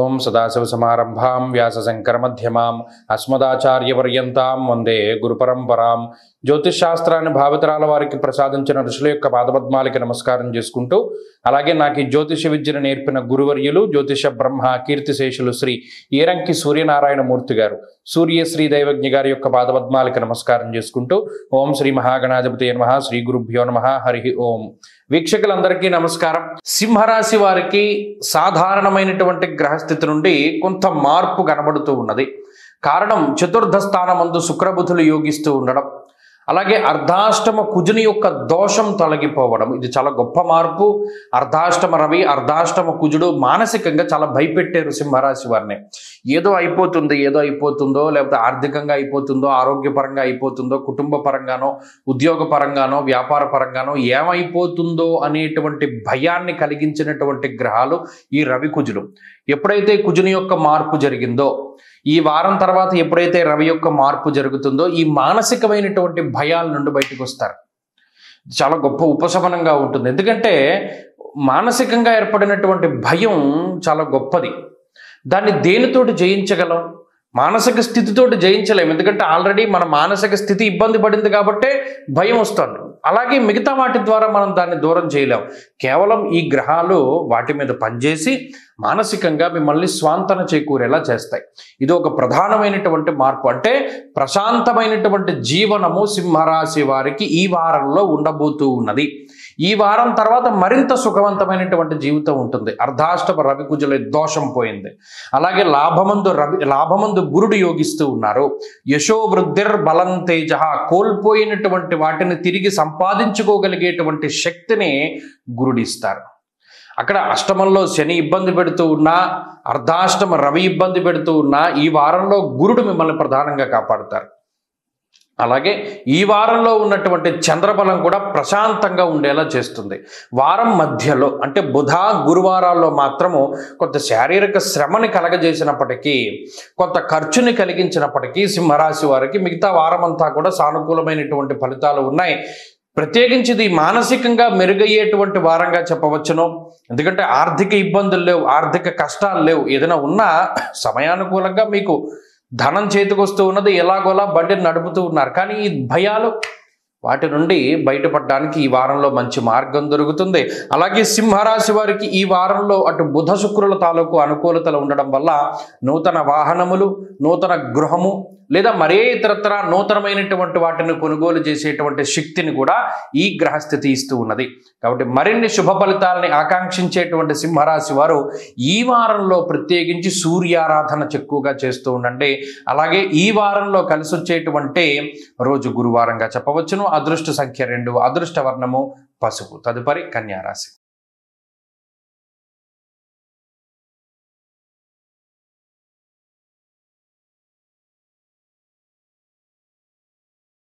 ఓం సదాశివసమారంభాం వ్యాసశంకరమధ్యమాం అస్మదాచార్యపర్యంతాం వందే గురుపరంపరాం. జ్యోతిషాస్త్రాన్ని భావితరాల వారికి ప్రసాదించిన ఋషుల యొక్క పాదపద్మాలకి నమస్కారం చేసుకుంటూ, అలాగే నాకు ఈ జ్యోతిష విద్యను నేర్పిన గురువర్యులు జ్యోతిష బ్రహ్మ కీర్తిశేషులు శ్రీ ఈరంకి సూర్యనారాయణమూర్తి గారు, సూర్యశ్రీ దైవజ్ఞ గారి యొక్క పాదపద్మాలకి నమస్కారం చేసుకుంటూ, ఓం శ్రీ మహాగణాధిపతి నమః, శ్రీ గురుభ్యో నమః, హరి ఓం. వీక్షకులందరికీ నమస్కారం. సింహరాశి వారికి సాధారణమైనటువంటి గ్రహస్థితి నుండి కొంత మార్పు కనబడుతూ ఉన్నది. కారణం చతుర్థ స్థానమందు శుక్రబుధులు యోగిస్తూ ఉండడం, అలాగే అర్ధాష్టమ కుజుని యొక్క దోషం తొలగిపోవడం. ఇది చాలా గొప్ప మార్పు. అర్ధాష్టమ రవి, అర్ధాష్టమ కుజుడు మానసికంగా చాలా భయపెట్టారు సింహరాశి వారిని. ఏదో అయిపోతుందో, లేకపోతే ఆర్థికంగా అయిపోతుందో, ఆరోగ్యపరంగా అయిపోతుందో, కుటుంబ పరంగానో, ఉద్యోగ పరంగానో, వ్యాపార పరంగానో ఏమైపోతుందో అనేటువంటి భయాన్ని కలిగించినటువంటి గ్రహాలు ఈ రవి కుజులు. ఎప్పుడైతే కుజుని యొక్క మార్పు జరిగిందో, ఈ వారం తర్వాత ఎప్పుడైతే రవి యొక్క మార్పు జరుగుతుందో, ఈ మానసికమైనటువంటి భయాల నుండి బయటకు వస్తారు. చాలా గొప్ప ఉపశమనంగా ఉంటుంది. ఎందుకంటే మానసికంగా ఏర్పడినటువంటి భయం చాలా గొప్పది. దాన్ని దేనితోటి జయించగలం? మానసిక స్థితితోటి జయించలేం. ఎందుకంటే ఆల్రెడీ మన మానసిక స్థితి ఇబ్బంది పడింది కాబట్టే భయం వస్తుంది. అలాగే మిగతా వాటి ద్వారా మనం దాన్ని దూరం చేయలేం. కేవలం ఈ గ్రహాలు వాటి మీద పనిచేసి మానసికంగా మిమ్మల్ని స్వాంతన చేకూరేలా చేస్తాయి. ఇది ఒక ప్రధానమైనటువంటి మార్పు. అంటే ప్రశాంతమైనటువంటి జీవనము సింహరాశి వారికి ఈ వారంలో ఉండబోతూ ఉన్నది. ఈ వారం తర్వాత మరింత సుఖవంతమైనటువంటి జీవితం ఉంటుంది. అర్ధాష్టమ రవి కుజుల దోషం పోయింది. అలాగే లాభమందు గురుడు యోగిస్తూ ఉన్నారు. యశో వృద్ధిర్ బలం తేజ, కోల్పోయినటువంటి వాటిని తిరిగి సంపాదించుకోగలిగేటువంటి శక్తిని గురుడిస్తారు. అక్కడ అష్టమంలో శని ఇబ్బంది పెడుతూ ఉన్నా, అర్ధాష్టమ రవి ఇబ్బంది పెడుతూ ఉన్నా, ఈ వారంలో గురుడు మిమ్మల్ని ప్రధానంగా కాపాడుతారు. అలాగే ఈ వారంలో ఉన్నటువంటి చంద్రబలం కూడా ప్రశాంతంగా ఉండేలా చేస్తుంది. వారం మధ్యలో అంటే బుధ గురువారాల్లో మాత్రము కొంత శారీరక శ్రమని కలగజేసినప్పటికీ, కొంత ఖర్చుని కలిగించినప్పటికీ సింహరాశి వారికి మిగతా వారం అంతా కూడా సానుకూలమైనటువంటి ఫలితాలు ఉన్నాయి. ప్రత్యేకించి ఇది మానసికంగా మెరుగయ్యేటువంటి వారంగా చెప్పవచ్చును. ఎందుకంటే ఆర్థిక ఇబ్బందులు లేవు, ఆర్థిక కష్టాలు లేవు. ఏదైనా ఉన్నా సమయానుకూలంగా మీకు ధనం చేతికి వస్తూ ఉన్నది, ఎలాగోలా బండిని నడుపుతూ ఉన్నారు. కానీ ఈ భయాలు, వాటి నుండి బయటపడడానికి ఈ వారంలో మంచి మార్గం దొరుకుతుంది. అలాగే సింహరాశి వారికి ఈ వారంలో అటు బుధ శుక్రుల తాలూకు అనుకూలతలు ఉండడం వల్ల నూతన వాహనములు, నూతన గృహము లేదా మరే ఇతరత్ర నూతనమైనటువంటి వాటిని కొనుగోలు చేసేటువంటి శక్తిని కూడా ఈ గ్రహస్థితి ఇస్తూ ఉన్నది. కాబట్టి మరిన్ని శుభ ఫలితాలని ఆకాంక్షించేటువంటి సింహరాశి వారు ఈ వారంలో ప్రత్యేకించి సూర్యారాధన ఎక్కువగా చేస్తూ ఉండండి. అలాగే ఈ వారంలో కలిసి వచ్చేటువంటి రోజు గురువారంగా చెప్పవచ్చును. అదృష్ట సంఖ్య 2, అదృష్ట వర్ణము పసుపు. తదుపరి కన్యారాశి.